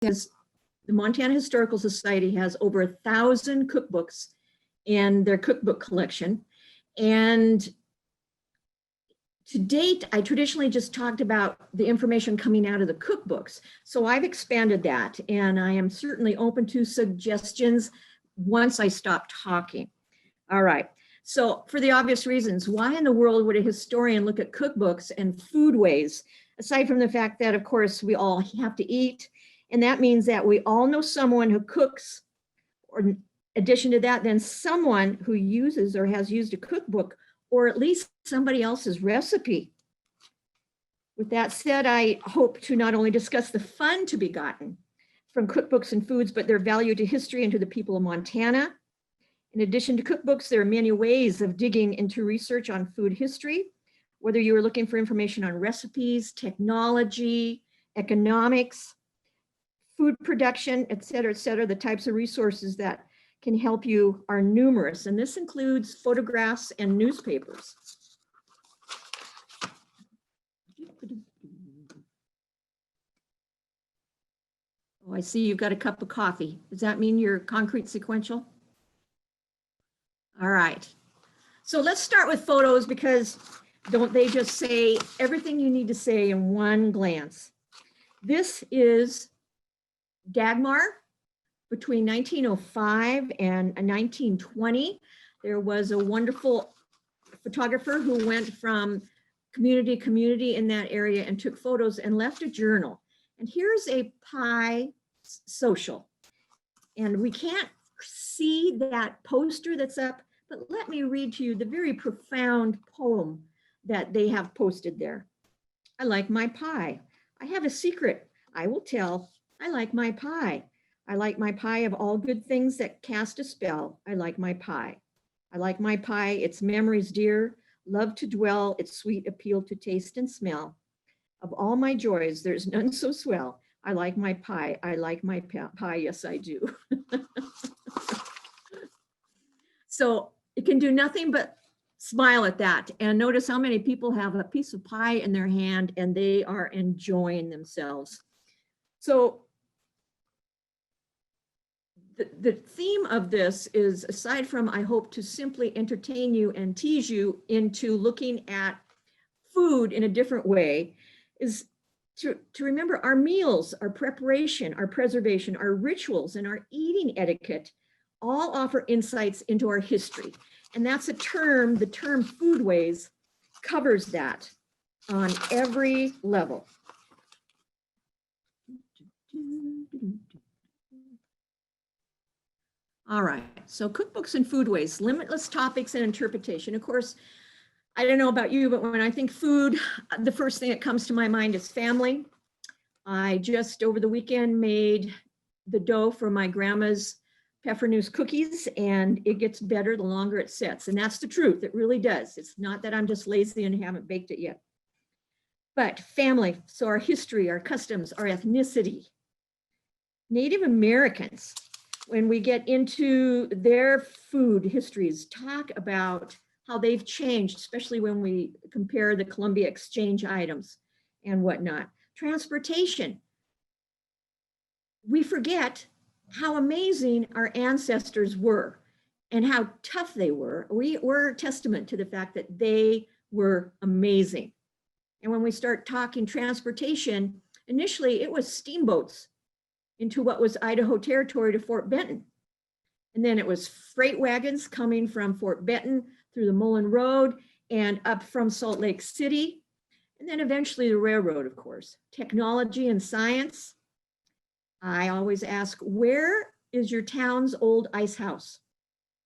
the Montana Historical Society has over 1,000 cookbooks in their cookbook collection. And to date, I traditionally just talked about the information coming out of the cookbooks. So I've expanded that, and I am certainly open to suggestions once I stop talking. All right. So for the obvious reasons, why in the world would a historian look at cookbooks and foodways, aside from the fact that, of course, we all have to eat, and that means that we all know someone who cooks, or in addition to that, then someone who uses or has used a cookbook, or at least somebody else's recipe. With that said, I hope to not only discuss the fun to be gotten from cookbooks and foods, but their value to history and to the people of Montana. In addition to cookbooks, there are many ways of digging into research on food history, whether you are looking for information on recipes, technology, economics, food production, et cetera, the types of resources that can help you are numerous, and this includes photographs and newspapers. Oh, I see you've got a cup of coffee. Does that mean you're concrete sequential? All right. So let's start with photos, because don't they just say everything you need to say in one glance? This is Dagmar. Between 1905 and 1920, there was a wonderful photographer who went from community to community in that area and took photos and left a journal. And here's a pie social. And we can't see that poster that's up, but let me read to you the very profound poem that they have posted there. I like my pie. I have a secret I will tell. I like my pie. I like my pie of all good things that cast a spell. I like my pie. I like my pie, its memories dear, love to dwell, its sweet appeal to taste and smell. Of all my joys, there's none so swell. I like my pie. I like my pie. Yes, I do. So it can do nothing but smile at that. And notice how many people have a piece of pie in their hand and they are enjoying themselves. So the theme of this is, aside from, I hope to simply entertain you and tease you into looking at food in a different way, is to remember our meals, our preparation, our preservation, our rituals, and our eating etiquette all offer insights into our history. And that's a term, the term Foodways covers that on every level. All right, so cookbooks and foodways, limitless topics and interpretation. Of course, I don't know about you, but when I think food, the first thing that comes to my mind is family. I just over the weekend made the dough for my grandma's peppernoose cookies, and it gets better the longer it sits. And that's the truth, it really does. It's not that I'm just lazy and haven't baked it yet. But family, so our history, our customs, our ethnicity. Native Americans, when we get into their food histories, talk about how they've changed, especially when we compare the Columbia Exchange items and whatnot. Transportation. We forget how amazing our ancestors were and how tough they were. We're a testament to the fact that they were amazing. And when we start talking transportation, initially it was steamboats into what was Idaho Territory to Fort Benton. And then it was freight wagons coming from Fort Benton through the Mullen Road and up from Salt Lake City. And then eventually the railroad, of course. Technology and science. I always ask, where is your town's old ice house?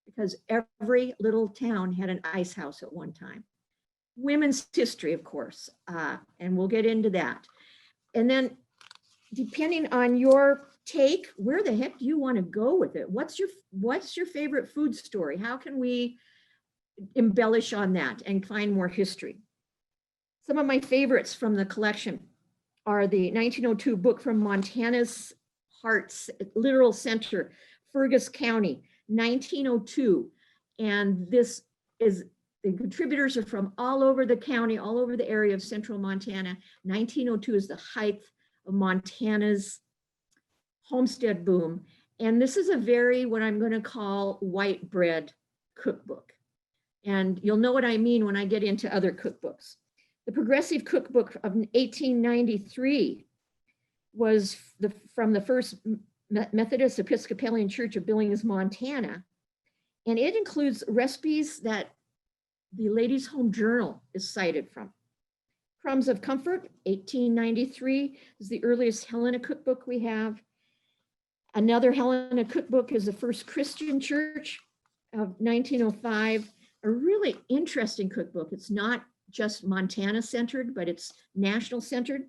Because every little town had an ice house at one time. Women's history, of course, and we'll get into that. And then depending on your take, where the heck do you want to go with it? What's your favorite food story? How can we embellish on that and find more history? Some of my favorites from the collection are the 1902 book from Montana's Heart's Literal Center, Fergus County, 1902. And this is, the contributors are from all over the county, all over the area of central Montana. 1902 is the height of Montana's homestead boom. And this is a very, what I'm going to call white bread cookbook. And you'll know what I mean when I get into other cookbooks. The Progressive Cookbook of 1893 was from the First Methodist Episcopalian Church of Billings, Montana. And it includes recipes that the Ladies' Home Journal is cited from. Crumbs of Comfort, 1893, is the earliest Helena cookbook we have. Another Helena cookbook is the First Christian Church of 1905, a really interesting cookbook. It's not just Montana centered, but it's national centered,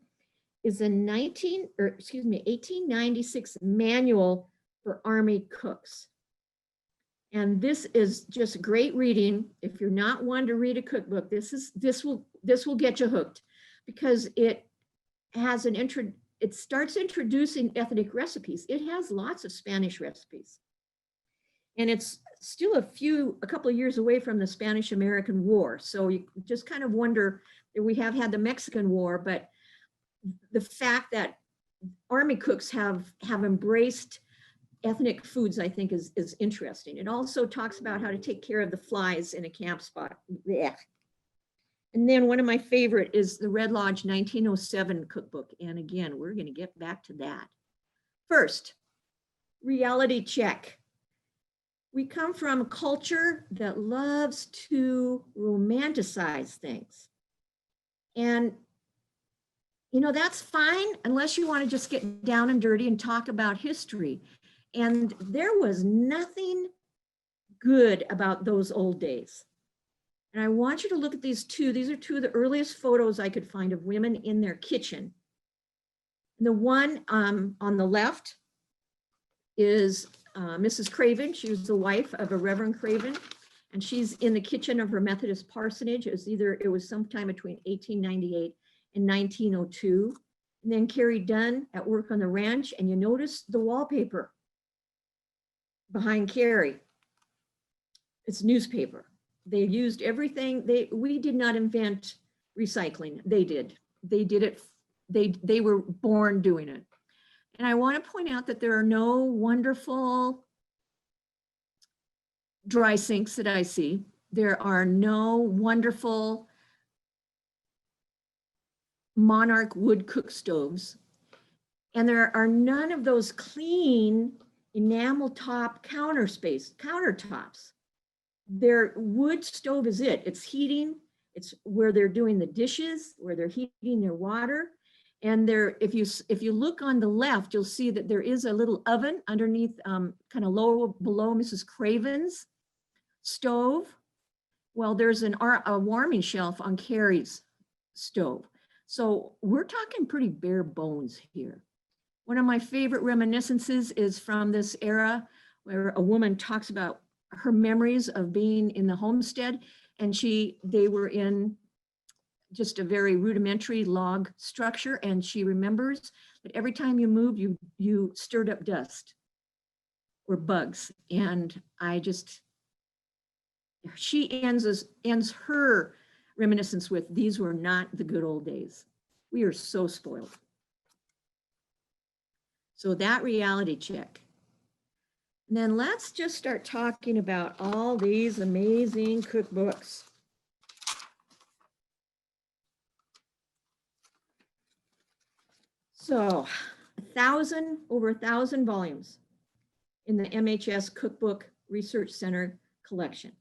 is a 1896 manual for Army cooks. And this is just great reading. If you're not one to read a cookbook, this will get you hooked, because it has it starts introducing ethnic recipes. It has lots of Spanish recipes. And it's still a couple of years away from the Spanish-American War. So you just kind of wonder, we have had the Mexican War, but the fact that Army cooks have embraced ethnic foods, I think is interesting. It also talks about how to take care of the flies in a camp spot. Blech. And then one of my favorite is the Red Lodge 1907 cookbook. And again, we're going to get back to that. First, reality check. We come from a culture that loves to romanticize things. And, you know, that's fine unless you want to just get down and dirty and talk about history. And there was nothing good about those old days. And I want you to look at these two. These are two of the earliest photos I could find of women in their kitchen. And the one on the left is Mrs. Craven. She was the wife of a Reverend Craven, and she's in the kitchen of her Methodist parsonage. It was sometime between 1898 and 1902. And then Carrie Dunn at work on the ranch, and you notice the wallpaper behind Carrie. It's newspaper. They used everything. We did not invent recycling. They did. They did it. They were born doing it. And I want to point out that there are no wonderful dry sinks that I see. There are no wonderful Monarch wood cook stoves. And there are none of those clean enamel top countertops. Their wood stove is it. It's heating. It's where they're doing the dishes, where they're heating their water. And there, if you look on the left, you'll see that there is a little oven underneath, kind of low below Mrs. Craven's stove. Well, there's a warming shelf on Carrie's stove. So we're talking pretty bare bones here. One of my favorite reminiscences is from this era where a woman talks about her memories of being in the homestead, and they were in just a very rudimentary log structure, and she remembers that every time you moved, you stirred up dust or bugs. And she ends her reminiscence with, these were not the good old days. We are so spoiled. So that reality check. And then let's just start talking about all these amazing cookbooks. So over 1,000 volumes in the MHS Cookbook Research Center collection.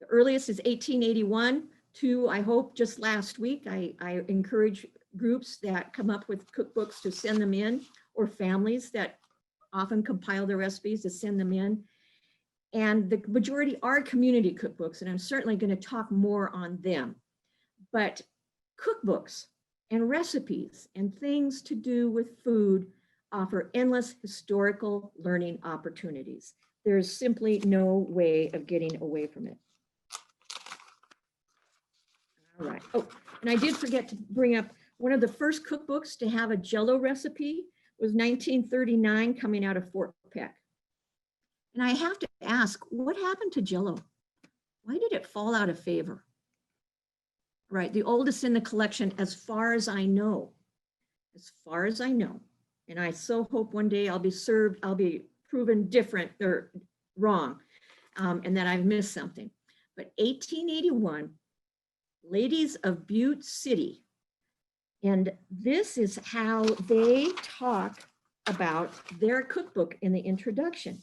The earliest is 1881 to, I hope, just last week. I encourage groups that come up with cookbooks to send them in, or families that often compile their recipes to send them in. And the majority are community cookbooks, and I'm certainly going to talk more on them. But cookbooks and recipes and things to do with food offer endless historical learning opportunities. There's simply no way of getting away from it. All right. Oh, and I did forget to bring up one of the first cookbooks to have a Jell-O recipe was 1939, coming out of Fort Peck. And I have to ask, what happened to Jell-O? Why did it fall out of favor? Right, the oldest in the collection, as far as I know. As far as I know. And I so hope one day I'll be proven different or wrong, and that I've missed something. But 1881, Ladies of Butte City. And this is how they talk about their cookbook in the introduction.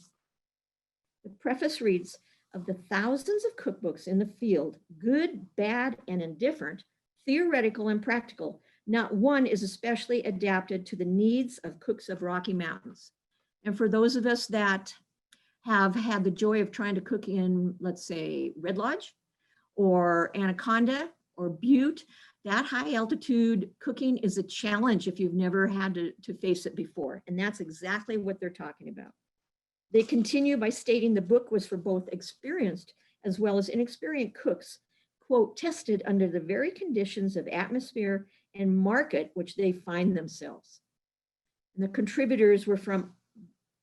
The preface reads, of the thousands of cookbooks in the field, good, bad, and indifferent, theoretical and practical, not one is especially adapted to the needs of cooks of Rocky Mountains. And for those of us that have had the joy of trying to cook in, let's say, Red Lodge or Anaconda or Butte, that high altitude cooking is a challenge if you've never had to face it before. And that's exactly what they're talking about. They continue by stating the book was for both experienced as well as inexperienced cooks, quote, tested under the very conditions of atmosphere and market which they find themselves. And the contributors were from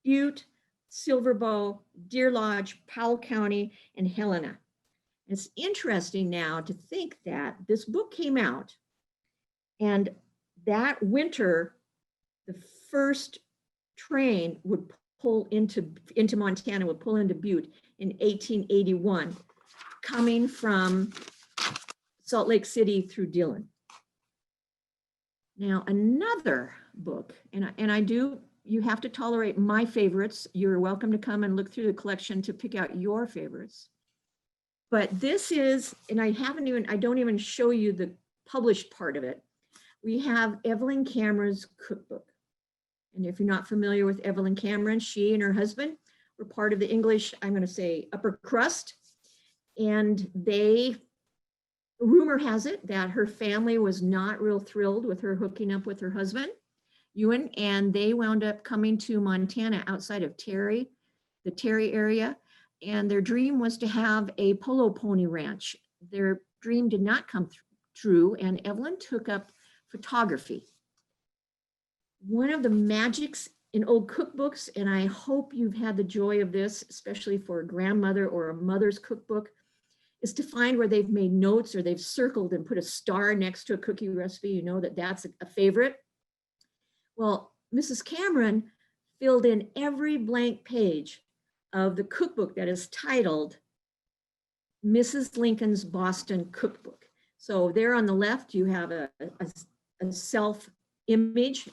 Butte, Silver Bow, Deer Lodge, Powell County, and Helena. It's interesting now to think that this book came out, and that winter, the first train would pull into Montana, would pull into Butte in 1881, coming from Salt Lake City through Dillon. Now, another book, and I do, you have to tolerate my favorites. You're welcome to come and look through the collection to pick out your favorites. But this is, and I don't even show you the published part of it. We have Evelyn Cameron's cookbook. And if you're not familiar with Evelyn Cameron, she and her husband were part of the English, I'm going to say, upper crust. And rumor has it that her family was not real thrilled with her hooking up with her husband, Ewan, and they wound up coming to Montana outside of Terry, the Terry area. And their dream was to have a polo pony ranch. Their dream did not come true, and Evelyn took up photography. One of the magics in old cookbooks, and I hope you've had the joy of this, especially for a grandmother or a mother's cookbook, is to find where they've made notes or they've circled and put a star next to a cookie recipe. You know that that's a favorite. Well, Mrs. Cameron filled in every blank page of the cookbook that is titled Mrs. Lincoln's Boston Cookbook. So there on the left, you have a self-image,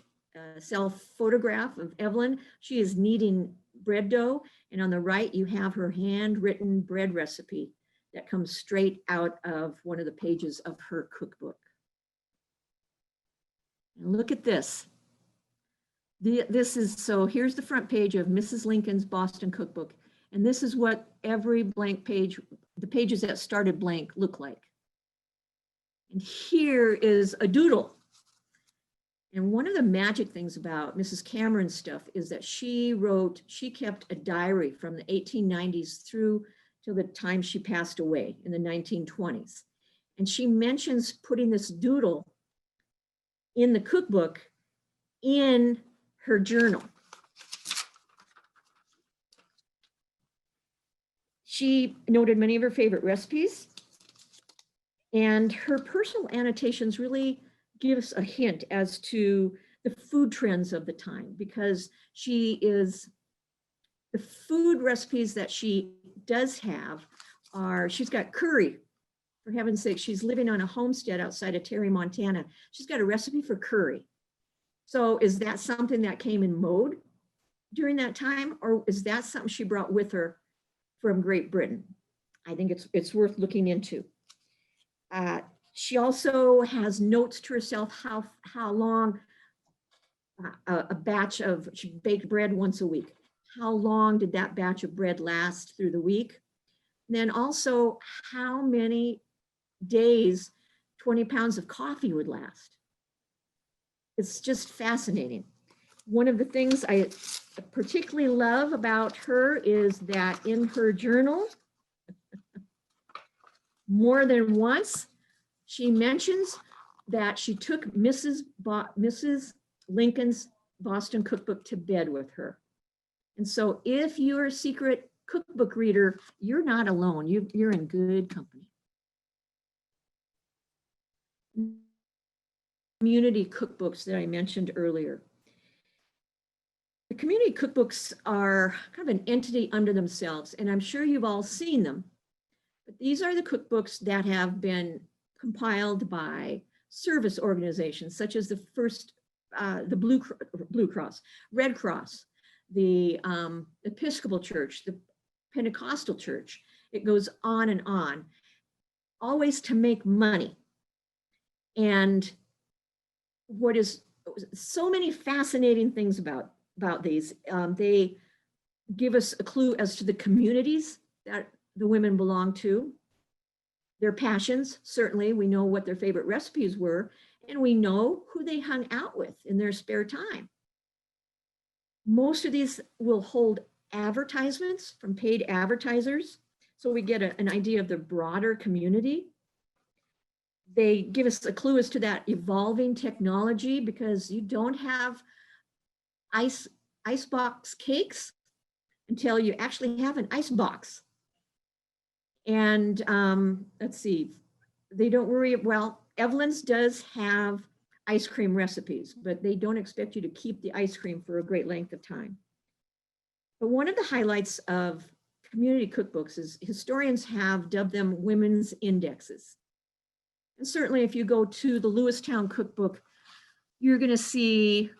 self-photograph of Evelyn. She is kneading bread dough. And on the right, you have her handwritten bread recipe that comes straight out of one of the pages of her cookbook. And look at this. So here's the front page of Mrs. Lincoln's Boston Cookbook. And this is what every blank page, the pages that started blank, look like. And here is a doodle. And one of the magic things about Mrs. Cameron's stuff is that she kept a diary from the 1890s through till the time she passed away in the 1920s. And she mentions putting this doodle in the cookbook in her journal. She noted many of her favorite recipes, and her personal annotations really give us a hint as to the food trends of the time, because the food recipes that she does have she's got curry. For heaven's sake, she's living on a homestead outside of Terry, Montana. She's got a recipe for curry. So is that something that came in mode during that time, or is that something she brought with her from Great Britain? I think it's worth looking into. She also has notes to herself how long a batch of, she baked bread once a week. How long did that batch of bread last through the week? And then also how many days 20 pounds of coffee would last. It's just fascinating. One of the things I particularly love about her is that in her journal, more than once, she mentions that she took Mrs. Lincoln's Boston Cookbook to bed with her. And so if you're a secret cookbook reader, you're not alone. You're in good company. Community cookbooks that I mentioned earlier. community cookbooks are kind of an entity unto themselves, and I'm sure you've all seen them. But these are the cookbooks that have been compiled by service organizations such as the Blue Cross, Red Cross, the Episcopal Church, the Pentecostal Church. It goes on and on, always to make money. And what is so many fascinating things about these, they give us a clue as to the communities that the women belong to, their passions. Certainly, we know what their favorite recipes were, and we know who they hung out with in their spare time. Most of these will hold advertisements from paid advertisers, so we get an idea of the broader community. They give us a clue as to that evolving technology, because you don't have icebox cakes until you actually have an ice box. And let's see, they don't worry, well, Evelyn's does have ice cream recipes, but they don't expect you to keep the ice cream for a great length of time. But one of the highlights of community cookbooks is historians have dubbed them women's indexes. And certainly if you go to the Lewistown cookbook, you're going to see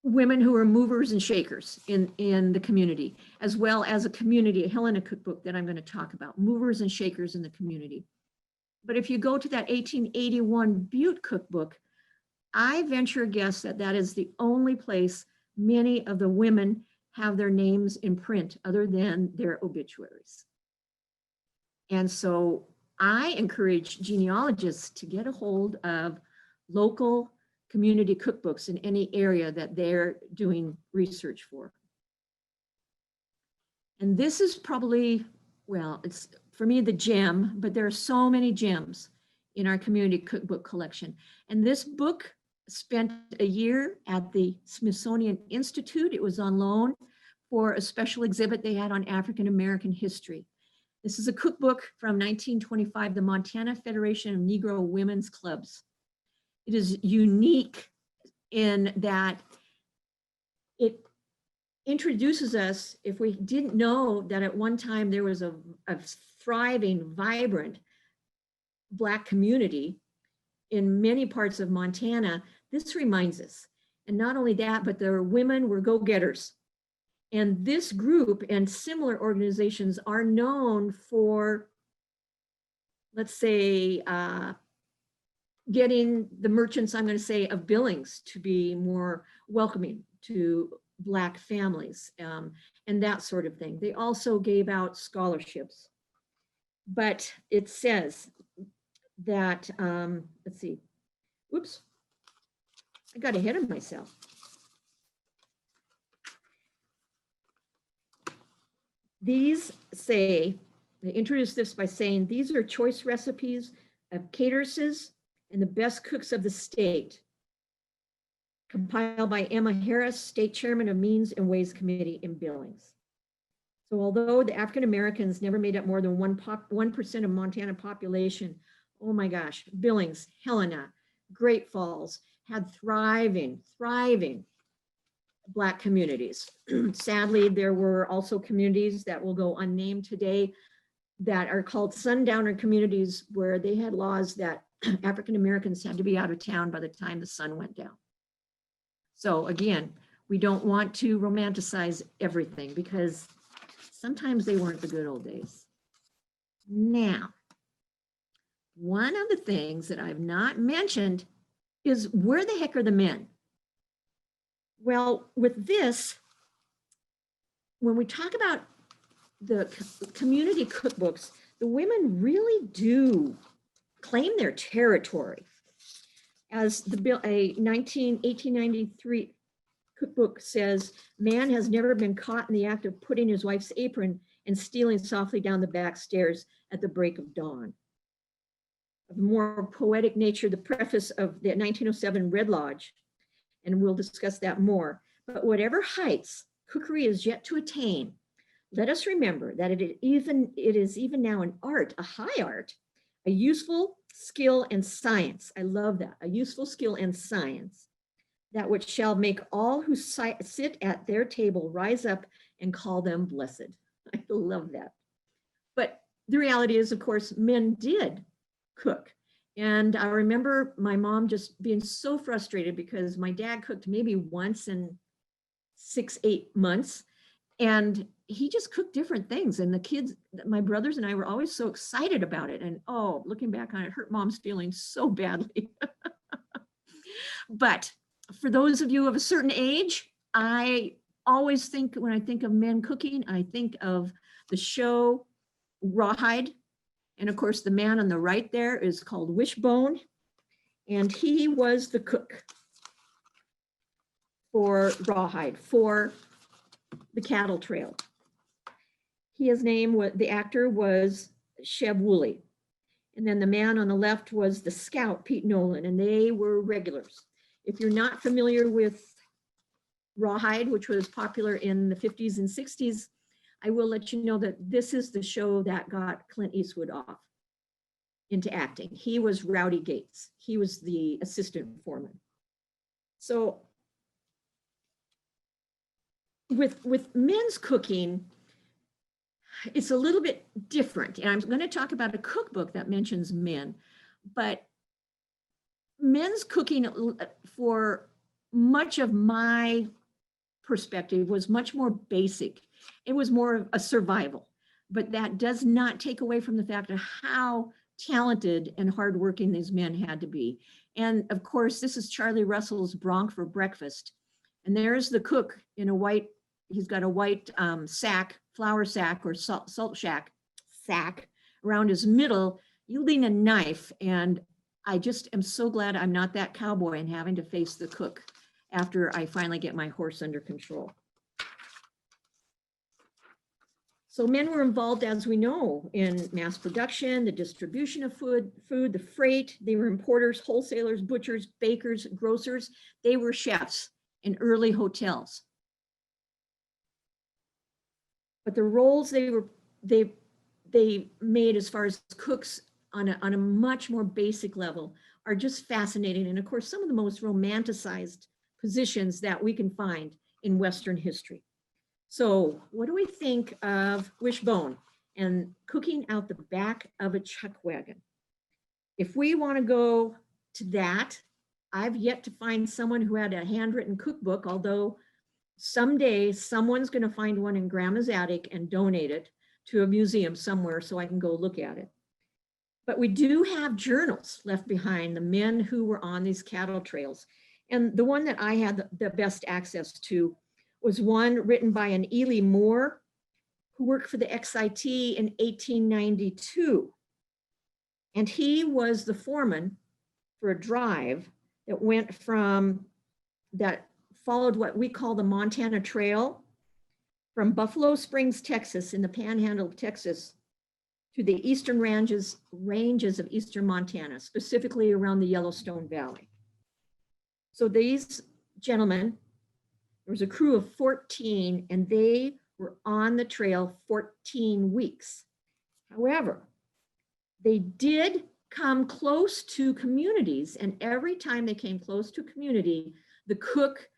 women who are movers and shakers in the community, as well as a community, a Helena cookbook that I'm going to talk about, movers and shakers in the community. But if you go to that 1881 Butte cookbook, I venture a guess that that is the only place many of the women have their names in print other than their obituaries. And so I encourage genealogists to get a hold of local community cookbooks in any area that they're doing research for. And this is probably, well, it's for me the gem, but there are so many gems in our community cookbook collection. And this book spent a year at the Smithsonian Institute. It was on loan for a special exhibit they had on African American history. This is a cookbook from 1925, the Montana Federation of Negro Women's Clubs. It is unique in that it introduces us, if we didn't know that at one time there was a thriving, vibrant Black community in many parts of Montana, this reminds us. And not only that, but the women were go-getters. And this group and similar organizations are known for, let's say, getting the merchants, I'm going to say, of Billings to be more welcoming to Black families and that sort of thing. They also gave out scholarships. But it says that, let's see, whoops, I got ahead of myself. These say, they introduce this by saying, these are choice recipes of cateresses and the best cooks of the state, compiled by Emma Harris, State Chairman of Means and Ways Committee in Billings. So although the African Americans never made up more than 1% of Montana population, oh my gosh, Billings, Helena, Great Falls had thriving Black communities. Sadly, there were also communities that will go unnamed today that are called sundowner communities, where they had laws that African Americans had to be out of town by the time the sun went down. So again, we don't want to romanticize everything, because sometimes they weren't the good old days. Now, one of the things that I've not mentioned is, where the heck are the men? Well, with this, when we talk about the community cookbooks, the women really do claim their territory. As the bill, a 1893 cookbook says, man has never been caught in the act of putting his wife's apron and stealing softly down the back stairs at the break of dawn. Of more poetic nature, the preface of the 1907 Red Lodge, and we'll discuss that more. But whatever heights cookery is yet to attain, let us remember that it is even now an art, a high art, a useful skill and science. I love that, a useful skill and science, that which shall make all who sit at their table rise up and call them blessed. I love that. But the reality is, of course, men did cook. And I remember my mom just being so frustrated because my dad cooked maybe once in 6-8 months. And he just cooked different things. And the kids, my brothers and I were always so excited about it. And oh, looking back on it, hurt mom's feelings so badly. But for those of you of a certain age, I always think, when I think of men cooking, I think of the show Rawhide. And of course, the man on the right there is called Wishbone. And he was the cook for Rawhide, for the cattle trail. His name, the actor was Sheb Woolley. And then the man on the left was the scout, Pete Nolan, and they were regulars. If you're not familiar with Rawhide, which was popular in the 50s and 60s, I will let you know that this is the show that got Clint Eastwood off into acting. He was Rowdy Gates. He was the assistant foreman. So with men's cooking, it's a little bit different. And I'm going to talk about a cookbook that mentions men, but men's cooking, for much of my perspective, was much more basic. It was more of a survival, but that does not take away from the fact of how talented and hardworking these men had to be. And of course, this is Charlie Russell's Bronc for Breakfast. And there's the cook in a white, he's got a white sack, flour sack or salt shack sack around his middle, yielding a knife. And I just am so glad I'm not that cowboy and having to face the cook after I finally get my horse under control. So men were involved, as we know, in mass production, the distribution of food, the freight. They were importers, wholesalers, butchers, bakers, grocers. They were chefs in early hotels. But the roles they made as far as cooks on a much more basic level are just fascinating. And of course, some of the most romanticized positions that we can find in Western history. So what do we think of Wishbone and cooking out the back of a chuck wagon? If we want to go to that, I've yet to find someone who had a handwritten cookbook, although someday someone's going to find one in Grandma's attic and donate it to a museum somewhere so I can go look at it. But we do have journals left behind, the men who were on these cattle trails. And the one that I had the best access to was one written by an Ely Moore, who worked for the XIT in 1892. And he was the foreman for a drive that went from, that followed what we call the Montana Trail, from Buffalo Springs, Texas, in the panhandle of Texas, to the eastern ranges of eastern Montana, specifically around the Yellowstone Valley. So these gentlemen, there was a crew of 14, and they were on the trail 14 weeks. However, they did come close to communities, and every time they came close to a community, the cook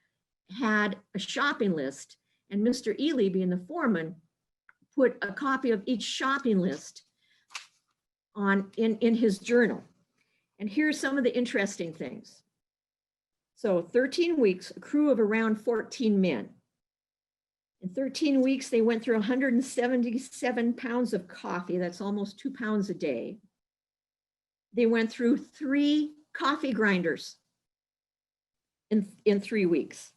had a shopping list, and Mr. Ely, being the foreman, put a copy of each shopping list in his journal. And here's some of the interesting things. So 13 weeks, a crew of around 14 men. In 13 weeks, they went through 177 pounds of coffee. That's almost 2 pounds a day. They went through 3 coffee grinders in 3 weeks.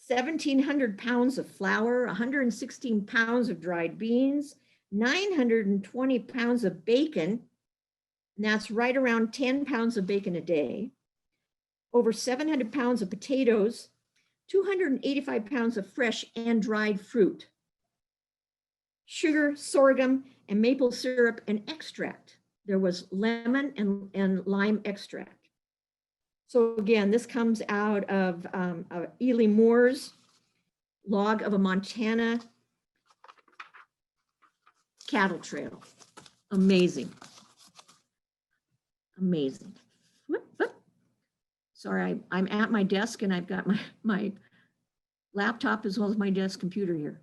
1,700 pounds of flour, 116 pounds of dried beans, 920 pounds of bacon, and that's right around 10 pounds of bacon a day. Over 700 pounds of potatoes, 285 pounds of fresh and dried fruit, sugar, sorghum, and maple syrup and extract. There was lemon and lime extract. So again, this comes out of Ely Moore's log of a Montana cattle trail. Amazing. Amazing. Sorry, I'm at my desk and I've got my laptop as well as my desk computer here.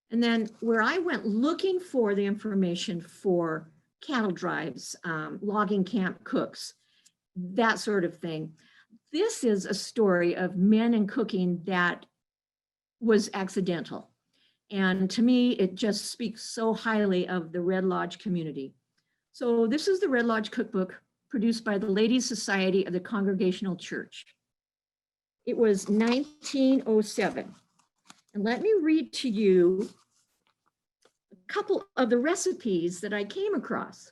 And then where I went looking for the information for cattle drives, logging camp cooks, that sort of thing. This is a story of men and cooking that was accidental. And to me, it just speaks so highly of the Red Lodge community. So this is the Red Lodge Cookbook produced by the Ladies Society of the Congregational Church. It was 1907. And let me read to you a couple of the recipes that I came across,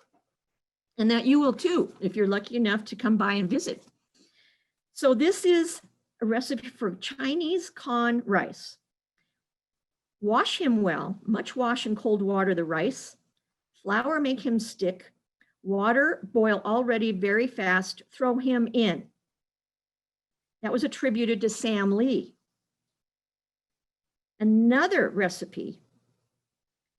and that you will too, if you're lucky enough to come by and visit. So this is a recipe for Chinese con rice. Wash him well, much wash in cold water the rice. Flour make him stick. Water boil already very fast, throw him in. That was attributed to Sam Lee. Another recipe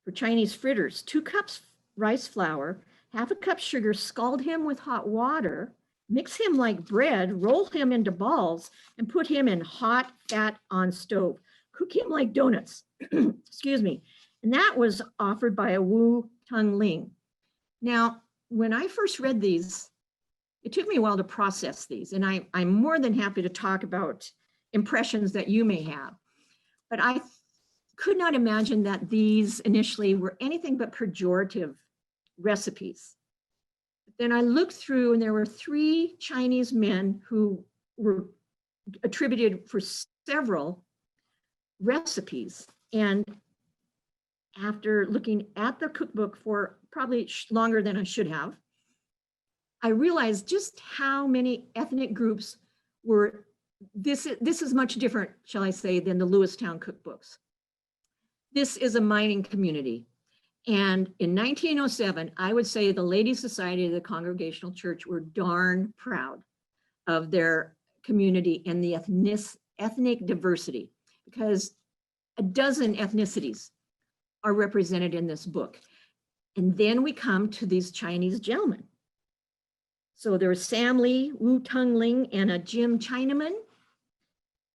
for Chinese fritters, 2 cups rice flour, 1/2 cup sugar, scald him with hot water, mix him like bread, roll him into balls, and put him in hot fat on stove. Cook him like donuts, excuse me. And that was offered by a Wu Tung Ling. Now, when I first read these, it took me a while to process these, and I'm more than happy to talk about impressions that you may have. But I could not imagine that these initially were anything but pejorative recipes. Then I looked through, and there were 3 Chinese men who were attributed for several recipes. And after looking at the cookbook for probably longer than I should have, I realized just how many ethnic groups were, this is much different, shall I say, than the Lewistown cookbooks. This is a mining community. And in 1907, I would say the Ladies Society of the Congregational Church were darn proud of their community and the ethnic diversity, because a dozen ethnicities are represented in this book. And then we come to these Chinese gentlemen. So there's Sam Lee, Wu Tung Ling, and a Jim Chinaman.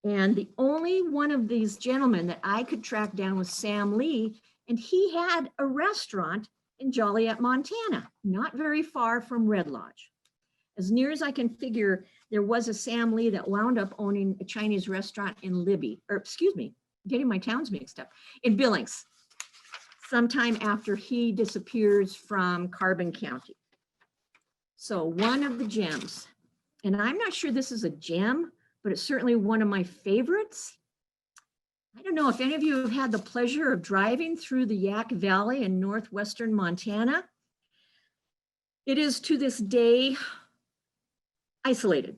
And the only one of these gentlemen that I could track down was Sam Lee, and he had a restaurant in Joliet, Montana, not very far from Red Lodge. As near as I can figure, there was a Sam Lee that wound up owning a Chinese restaurant in Libby, or excuse me, getting my towns mixed up, in Billings, sometime after he disappears from Carbon County. So one of the gems, and I'm not sure this is a gem, but it's certainly one of my favorites. I don't know if any of you have had the pleasure of driving through the Yak Valley in northwestern Montana. It is to this day isolated.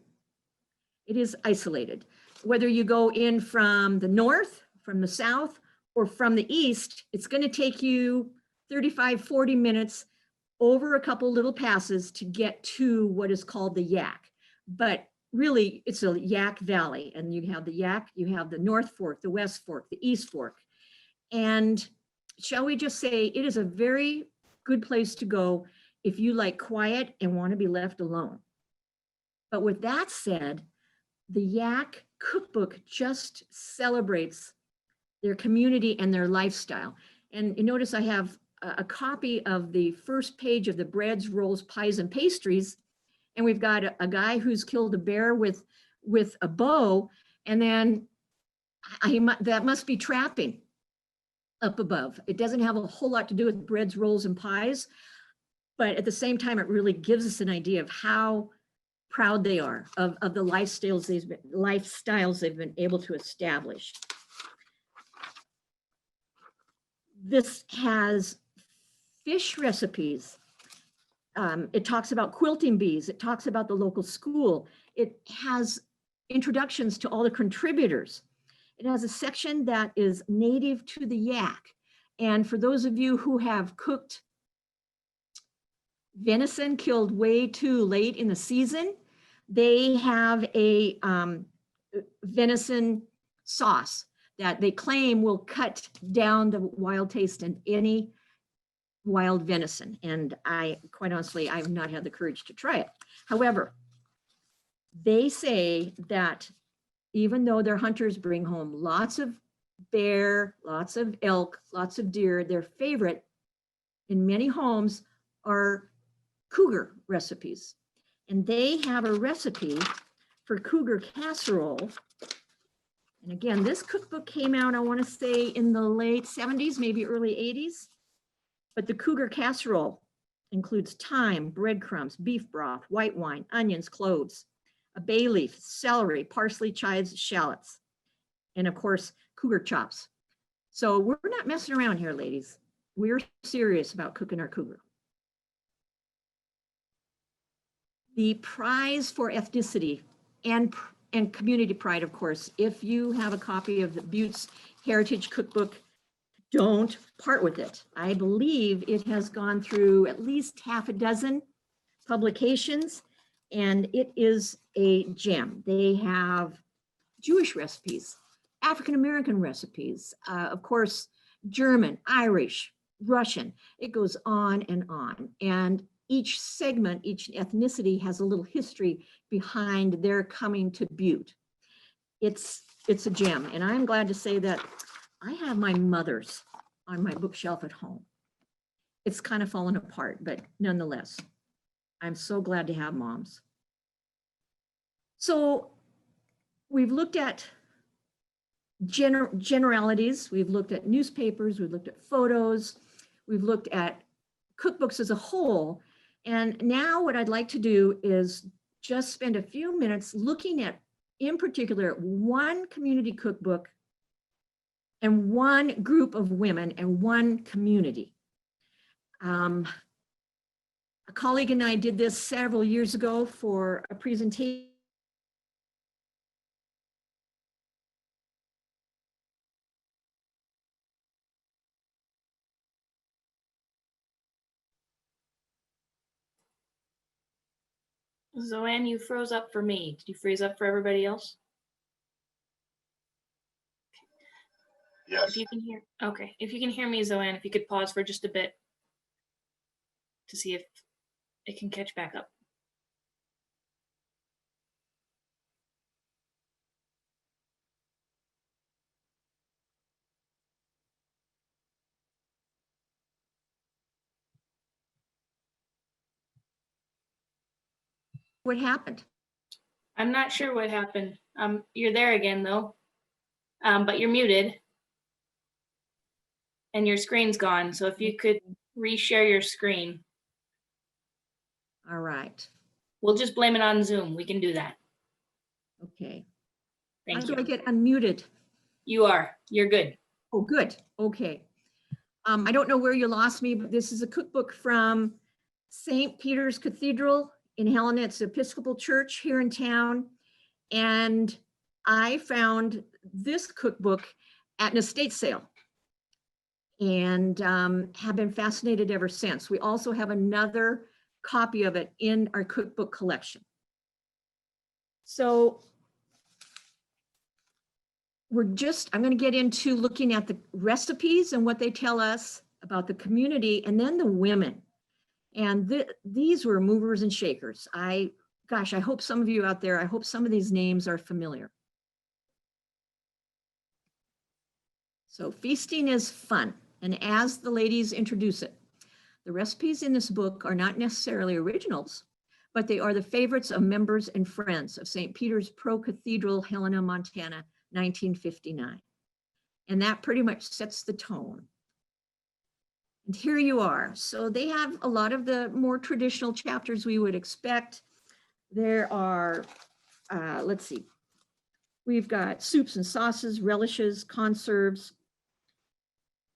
It is isolated. Whether you go in from the north, from the south, or from the east, it's going to take you 35, 40 minutes over a couple little passes to get to what is called the Yak. But really, it's a Yak Valley, and you have the Yak, you have the North Fork, the West Fork, the East Fork. And shall we just say, it is a very good place to go if you like quiet and want to be left alone. But with that said, the Yak Cookbook just celebrates their community and their lifestyle. And you notice I have a copy of the first page of the breads, rolls, pies, and pastries. And we've got a guy who's killed a bear with a bow. And then that must be trapping up above. It doesn't have a whole lot to do with breads, rolls, and pies. But at the same time, it really gives us an idea of how proud they are of the lifestyles they've been able to establish. This has fish recipes. It talks about quilting bees. It talks about the local school. It has introductions to all the contributors. It has a section that is native to the Yak. And for those of you who have cooked venison killed way too late in the season, they have a venison sauce that they claim will cut down the wild taste in any wild venison. And quite honestly, I've not had the courage to try it. However, They say that even though their hunters bring home lots of bear, lots of elk, lots of deer, their favorite in many homes are cougar recipes. And they have a recipe for cougar casserole. And again, this cookbook came out, I want to say in the late 70s, maybe early 80s. But the cougar casserole includes thyme, breadcrumbs, beef broth, white wine, onions, cloves, a bay leaf, celery, parsley, chives, shallots, and of course, cougar chops. So we're not messing around here, ladies. We're serious about cooking our cougar. The prize for ethnicity and community pride, of course. If you have a copy of the Butte's Heritage Cookbook, don't part with it. I believe it has gone through at least half a dozen publications, and it is a gem. They have Jewish recipes, African-American recipes, of course, German, Irish, Russian. It goes on and on. And each segment, each ethnicity has a little history behind their coming to Butte. It's a gem. And I'm glad to say that I have my mother's on my bookshelf at home. It's kind of fallen apart, but nonetheless, I'm so glad to have moms. So we've looked at generalities. We've looked at newspapers. We've looked at photos. We've looked at cookbooks as a whole. And now what I'd like to do is just spend a few minutes looking at, in particular, one community cookbook and one group of women and one community. A colleague and I did this several years ago for a presentation. Zoanne, you froze up for me. Did you freeze up for everybody else? Yes. If you can hear, okay. If you can hear me, Zoanne, if you could pause for just a bit to see if it can catch back up. What happened? I'm not sure what happened. You're there again though, but you're muted and your screen's gone. So if you could reshare your screen. All right. We'll just blame it on Zoom. We can do that. Okay. Thank How you. do I get unmuted? You are. You're good. Oh, good. Okay. I don't know where you lost me, but this is a cookbook from St. Peter's Cathedral in Helena. It's an Episcopal church here in town. And I found this cookbook at an estate sale and have been fascinated ever since. We also have another copy of it in our cookbook collection. So I'm going to get into looking at the recipes and what they tell us about the community and then the women. And these were movers and shakers. Gosh, I hope some of you out there, I hope some of these names are familiar. So feasting is fun. And as the ladies introduce it, the recipes in this book are not necessarily originals, but they are the favorites of members and friends of St. Peter's Pro-Cathedral, Helena, Montana, 1959. And that pretty much sets the tone. And here you are. So they have a lot of the more traditional chapters we would expect. There are, let's see, we've got soups and sauces, relishes, conserves,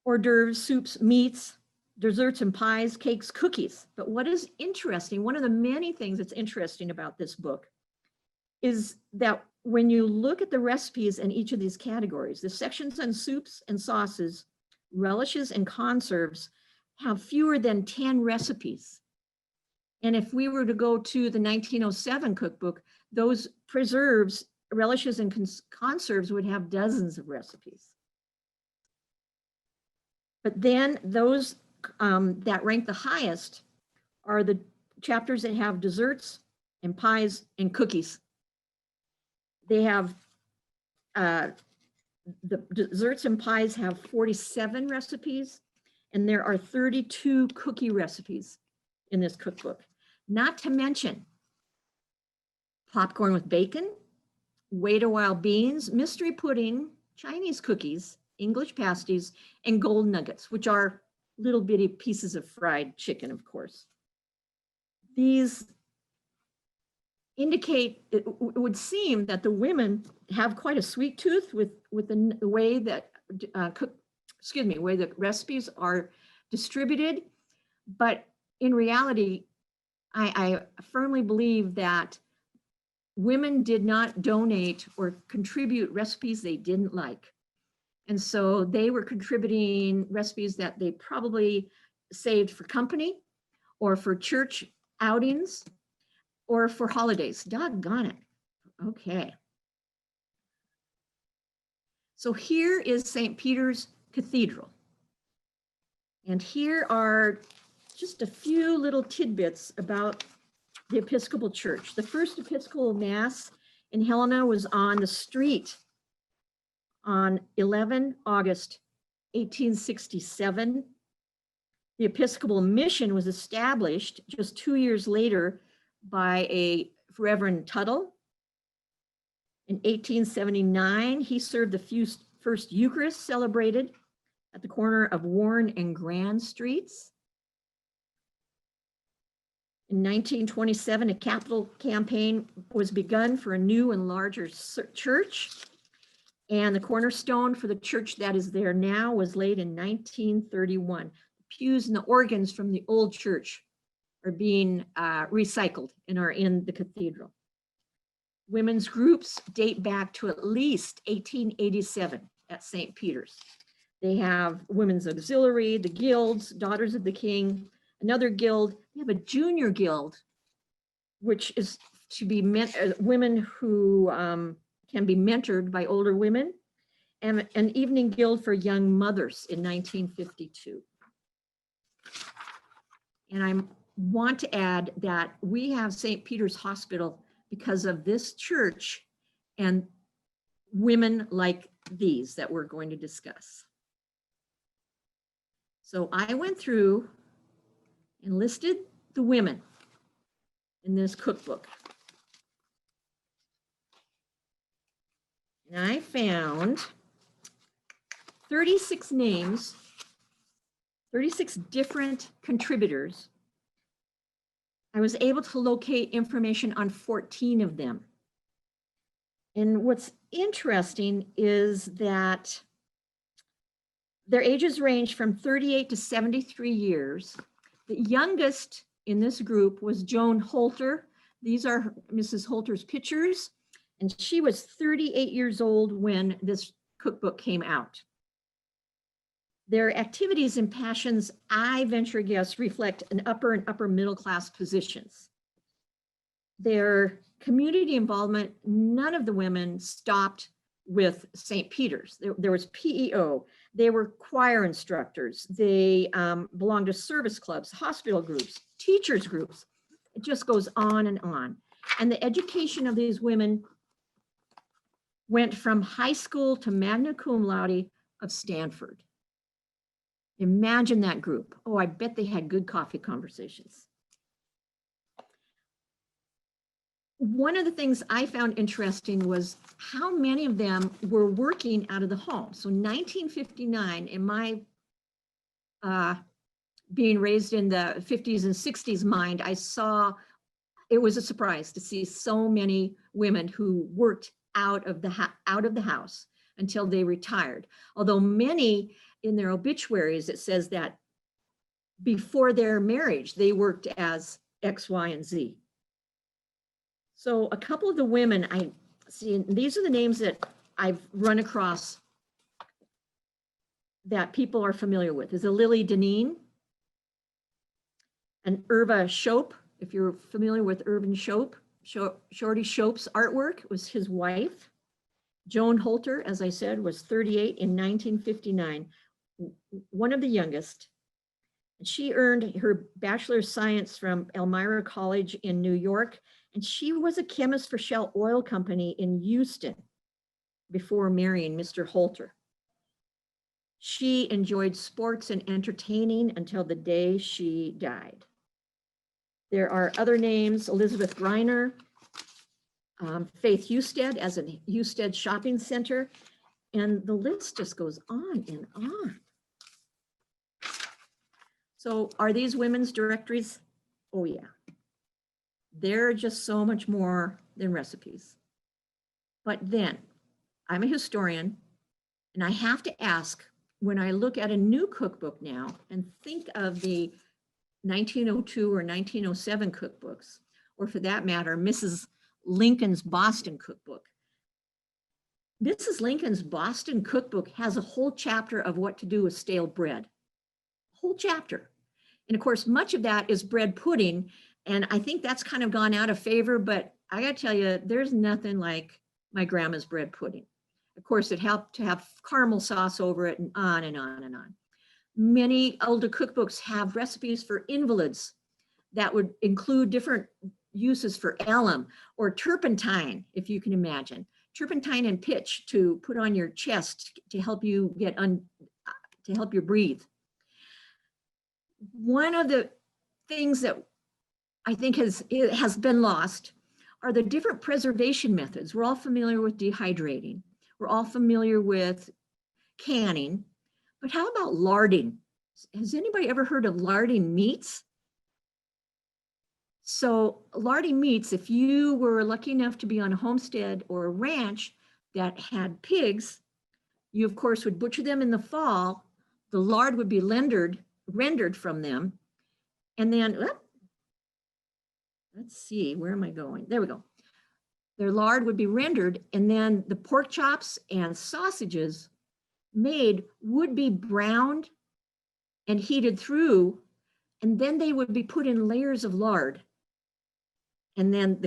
hors d'oeuvres, soups, meats, desserts and pies, cakes, cookies. But what is interesting, one of the many things that's interesting about this book is that when you look at the recipes in each of these categories, the sections on soups and sauces, relishes and conserves have fewer than 10 recipes. And if we were to go to the 1907 cookbook, those preserves, relishes and conserves would have dozens of recipes. But then those that rank the highest are the chapters that have desserts and pies and cookies. They have, the desserts and pies have 47 recipes, and there are 32 cookie recipes in this cookbook. Not to mention popcorn with bacon, wait a while beans, mystery pudding, Chinese cookies, English pasties, and gold nuggets, which are little bitty pieces of fried chicken, of course. These indicate, it would seem that the women have quite a sweet tooth with the way that way the recipes are distributed. But in reality, I firmly believe that women did not donate or contribute recipes they didn't like. And so they were contributing recipes that they probably saved for company or for church outings or for holidays. Doggone it. Okay. So here is St. Peter's Cathedral. And here are just a few little tidbits about the Episcopal Church. The first Episcopal Mass in Helena was on the street on 11 August 1867. The Episcopal Mission was established just 2 years later by a Reverend Tuttle. In 1879, he served the first Eucharist celebrated at the corner of Warren and Grand Streets. In 1927, a capital campaign was begun for a new and larger church. And the cornerstone for the church that is there now was laid in 1931. The pews and the organs from the old church are being recycled and are in the cathedral. Women's groups date back to at least 1887 at St. Peter's. They have Women's Auxiliary, the Guilds, Daughters of the King, another guild. They have a junior guild, which is to be women who can be mentored by older women, and an evening guild for young mothers in 1952. And I want to add that we have St. Peter's Hospital because of this church and women like these that we're going to discuss. So I went through and listed the women in this cookbook. And I found 36 names, 36 different contributors. I was able to locate information on 14 of them. And what's interesting is that their ages range from 38 to 73 years. The youngest in this group was Joan Holter. These are Mrs. Holter's pictures. And she was 38 years old when this cookbook came out. Their activities and passions, I venture to guess, reflect an upper and upper middle class positions. Their community involvement, none of the women stopped with St. Peter's. There was PEO. They were choir instructors. They belonged to service clubs, hospital groups, teachers groups. It just goes on and on. And the education of these women went from high school to magna cum laude of Stanford. Imagine that group. Oh, I bet they had good coffee conversations. One of the things I found interesting was how many of them were working out of the home. So 1959, in my being raised in the 50s and 60s mind, I saw, it was a surprise to see so many women who worked out of the house until they retired. Although many in their obituaries, it says that before their marriage, they worked as X, Y, and Z. So a couple of the women I see, these are the names that I've run across that people are familiar with. Is a Lily Deneen, and Irva Shope. If you're familiar with Irvin Shope, Shorty Shope's artwork was his wife. Joan Holter, as I said, was 38 in 1959, one of the youngest. She earned her Bachelor of Science from Elmira College in New York And she was a chemist for Shell Oil Company in Houston before marrying Mr. Holter. She enjoyed sports and entertaining until the day she died. There are other names: Elizabeth Greiner, Faith Husted as a Husted shopping center, and the list just goes on and on. So are these women's directories? Oh yeah. They're just so much more than recipes. But then I'm a historian, and I have to ask, when I look at a new cookbook now and think of the 1902 or 1907 cookbooks, or for that matter, Mrs. Lincoln's Boston cookbook. Mrs. Lincoln's Boston cookbook has a whole chapter of what to do with stale bread. Whole chapter. And of course, much of that is bread pudding. And I think that's kind of gone out of favor, but I gotta tell you, there's nothing like my grandma's bread pudding. Of course, it helped to have caramel sauce over it, and on and on and on. Many older cookbooks have recipes for invalids that would include different uses for alum or turpentine, if you can imagine. Turpentine and pitch to put on your chest to help you to help you breathe. One of the things that I think has been lost are the different preservation methods. We're all familiar with dehydrating. We're all familiar with canning, but how about larding? Has anybody ever heard of larding meats? So larding meats, if you were lucky enough to be on a homestead or a ranch that had pigs, you of course would butcher them in the fall. The lard would be rendered from them. And then, let's see, where am I going? There we go. Their lard would be rendered, and then the pork chops and sausages made would be browned and heated through, and then they would be put in layers of lard. And then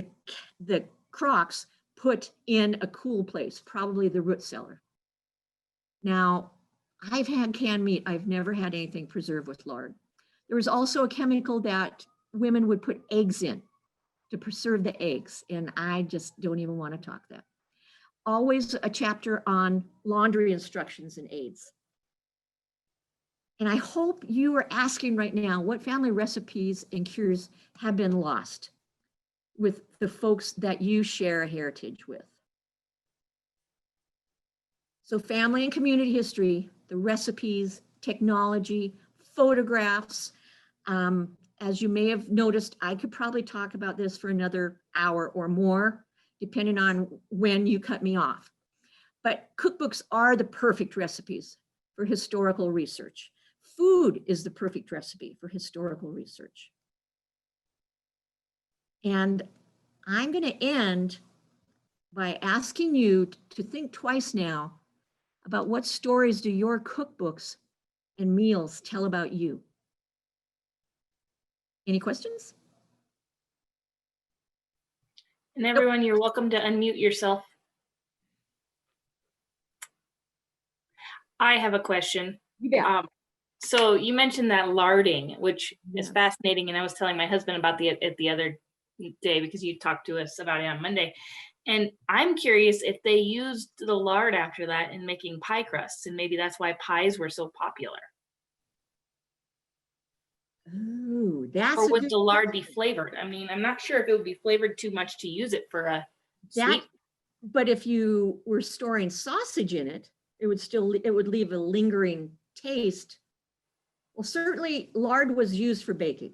the crocks put in a cool place, probably the root cellar. Now, I've had canned meat. I've never had anything preserved with lard. There was also a chemical that women would put eggs in to preserve the eggs, and I just don't even want to talk that. Always a chapter on laundry instructions and aids. And I hope you are asking right now, what family recipes and cures have been lost with the folks that you share a heritage with? So family and community history, the recipes, technology, photographs. As you may have noticed, I could probably talk about this for another hour or more, depending on when you cut me off. But cookbooks are the perfect recipes for historical research. Food is the perfect recipe for historical research. And I'm going to end by asking you to think twice now about what stories do your cookbooks and meals tell about you. Any questions? And everyone, you're welcome to unmute yourself. I have a question. Yeah. So you mentioned that larding, which is Yeah. fascinating. And I was telling my husband about it the other day because you talked to us about it on Monday. And I'm curious if they used the lard after that in making pie crusts, and maybe that's why pies were so popular. Ooh, that's Or a would good the lard be question. flavored? I mean, I'm not sure if it would be flavored too much to use it for a That, sweet. but if you were storing sausage in it, it would leave a lingering taste. Well, certainly lard was used for baking,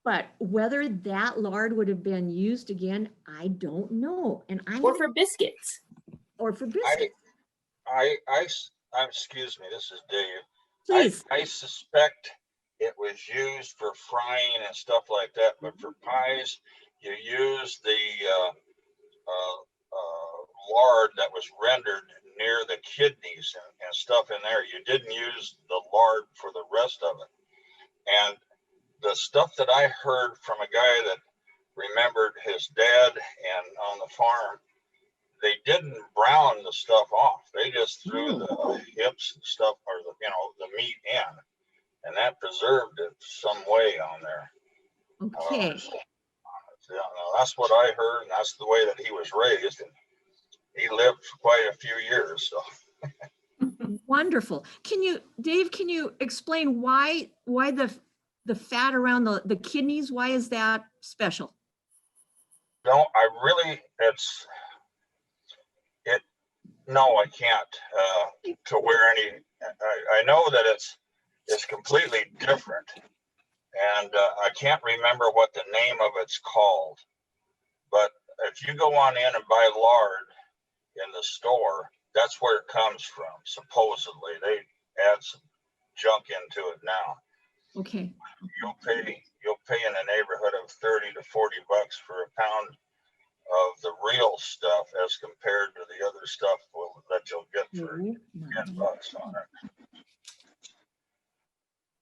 but whether that lard would have been used again, I don't know. And Or for biscuits. Or for biscuits. Excuse me, this is Dave. Please. I suspect it was used for frying and stuff like that, but for pies, you use the lard that was rendered near the kidneys and stuff in there. You didn't use the lard for the rest of it. And the stuff that I heard from a guy that remembered his dad and on the farm, they didn't brown the stuff off. They just threw the hips and stuff, or the meat in, and that preserved it some way on there. Okay. You know, that's what I heard, and that's the way that he was raised, and he lived for quite a few years. So Wonderful. Dave, can you explain why the fat around the kidneys, why is that special? no, I really, no, I can't to where any. I know that it's completely different, and I can't remember what the name of it's called. But if you go on in and buy lard in the store, that's where it comes from. Supposedly, they add some junk into it now. Okay. You'll pay in the neighborhood of 30 to 40 bucks for a pound of the real stuff as compared to the other stuff that you'll get for 10 bucks on it.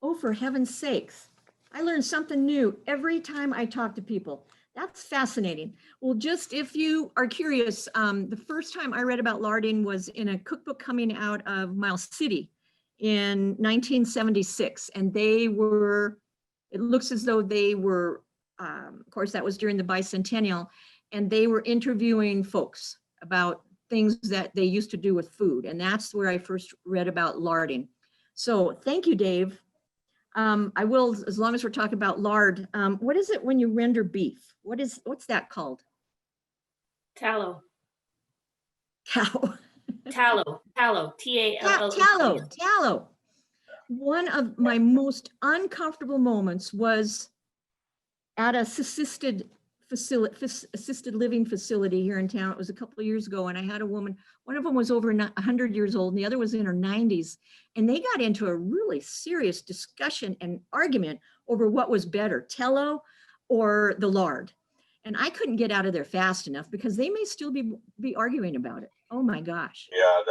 Oh, for heaven's sakes. I learn something new every time I talk to people. That's fascinating. Well, just if you are curious, the first time I read about larding was in a cookbook coming out of Miles City in 1976. And it looks as though they were, of course, that was during the bicentennial, and they were interviewing folks about things that they used to do with food. And that's where I first read about larding. So thank you, Dave. I will, as long as we're talking about lard, what is it when you render beef? What's that called? Tallow. Cow. Tallow. Tallow. One of my most uncomfortable moments was at a assisted living facility here in town. It was a couple of years ago, and I had a woman, one of them was over 100 years old and the other was in her 90s. And they got into a really serious discussion and argument over what was better, tallow or the lard. And I couldn't get out of there fast enough because they may still be arguing about it. Oh my gosh. Yeah,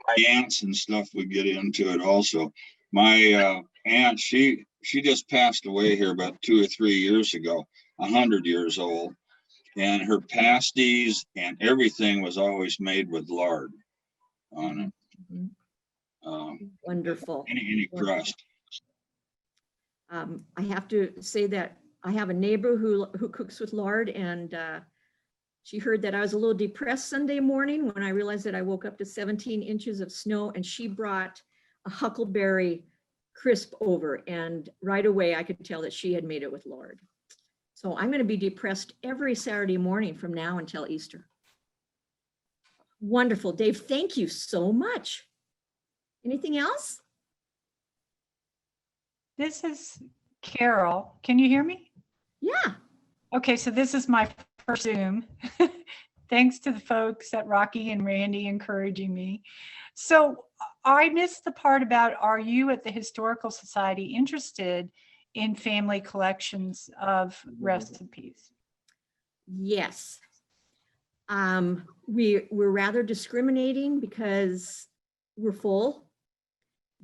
my aunts and stuff would get into it also. My aunt, she just passed away here about 2 or 3 years ago, 100 years old, and her pasties and everything was always made with lard on it. Mm-hmm. Wonderful. Any crust. I have to say that I have a neighbor who cooks with lard, and she heard that I was a little depressed Sunday morning when I realized that I woke up to 17 inches of snow, and she brought a huckleberry crisp over, and right away I could tell that she had made it with lard. So I'm going to be depressed every Saturday morning from now until Easter. Wonderful. Dave, thank you so much. Anything else? This is Carol. Can you hear me? Yeah. Okay, so this is my first Zoom. Thanks to the folks at Rocky and Randy encouraging me. So I missed the part about, are you at the Historical Society interested in family collections of recipes? Yes. We're rather discriminating because we're full,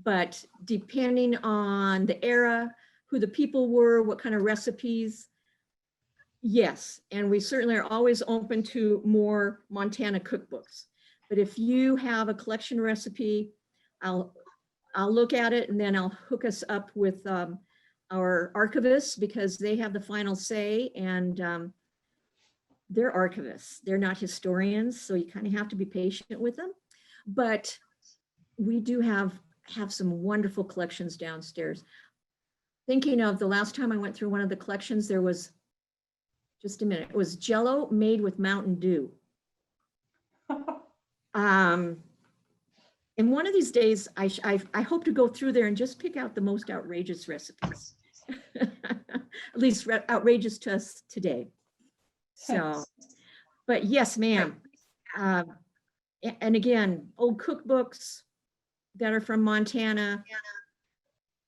but depending on the era, who the people were, what kind of recipes, yes. And we certainly are always open to more Montana cookbooks. But if you have a collection recipe, I'll look at it, and then I'll hook us up with our archivists, because they have the final say, and they're archivists. They're not historians, so you kind of have to be patient with them. But we do have some wonderful collections downstairs. Thinking of the last time I went through one of the collections, there was, just a minute, it was Jell-O made with Mountain Dew. And one of these days, I hope to go through there and just pick out the most outrageous recipes. At least outrageous to us today. So, but yes, ma'am. And again, old cookbooks that are from Montana,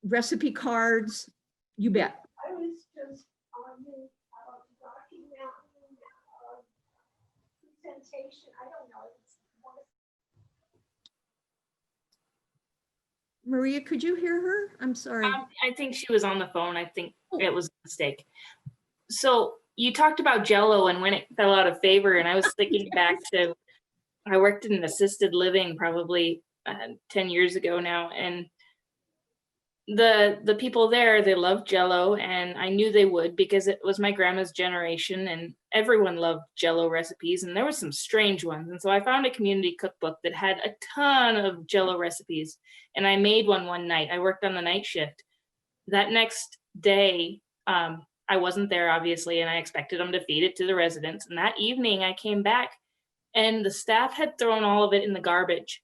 recipe cards, you bet. I was just on the Rocky Mountain sensation. I don't know. Maria, could you hear her? I'm sorry. I think she was on the phone. I think it was a mistake. So you talked about Jell-O and when it fell out of favor, and I was thinking back to, I worked in assisted living probably 10 years ago now, and the people there, they love Jell-O, and I knew they would because it was my grandma's generation and everyone loved Jell-O recipes, and there were some strange ones. And so I found a community cookbook that had a ton of Jell-O recipes, and I made one night. I worked on the night shift. That next day, I wasn't there obviously, and I expected them to feed it to the residents. And that evening I came back and the staff had thrown all of it in the garbage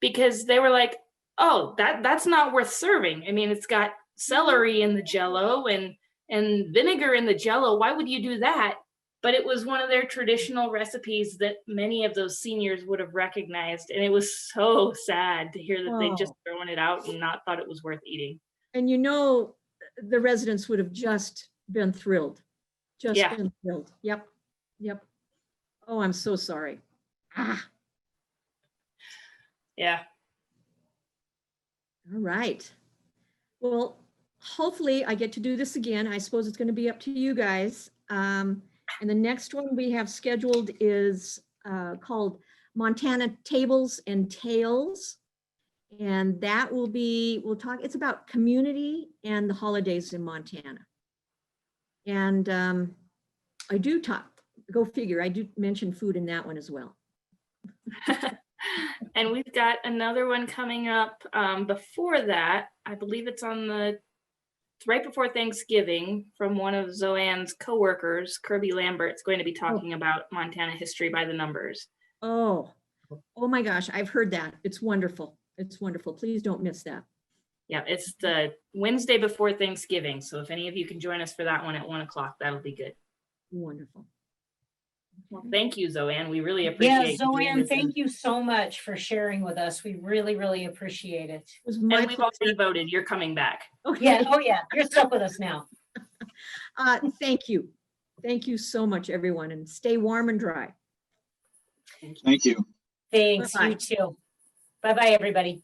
because they were like, oh, that's not worth serving. I mean, it's got celery in the Jell-O and vinegar in the Jell-O. Why would you do that? But it was one of their traditional recipes that many of those seniors would have recognized. And it was so sad to hear that they'd just Oh. thrown it out and not thought it was worth eating. And the residents would have just been thrilled. Just Yeah. been thrilled. Yep. Yep. Oh, I'm so sorry. Ah, Yeah. all right. Well, hopefully I get to do this again. I suppose it's going to be up to you guys. And the next one we have scheduled is called Montana Tables and Tales. And that will be, it's about community and the holidays in Montana. And I do go figure, I do mention food in that one as well. And we've got another one coming up before that. I believe it's right before Thanksgiving from one of Zoanne's coworkers, Kirby Lambert's going to be talking about Montana history by the numbers. Oh my gosh, I've heard that. It's wonderful. It's wonderful. Please don't miss that. Yeah, it's the Wednesday before Thanksgiving. So if any of you can join us for that one at 1 o'clock, that'll be good. Wonderful. Well, thank you, Zoanne. We really appreciate Yeah, you doing Zoanne, this. thank you so much for sharing with us. We really, really appreciate it. It was my And we've already pleasure. voted. You're coming back. Okay. Yeah, oh yeah, you're stuck with us now. Thank you. Thank you so much, everyone, and stay warm and dry. Thank you. Thanks, Bye-bye. you too. Bye-bye, everybody.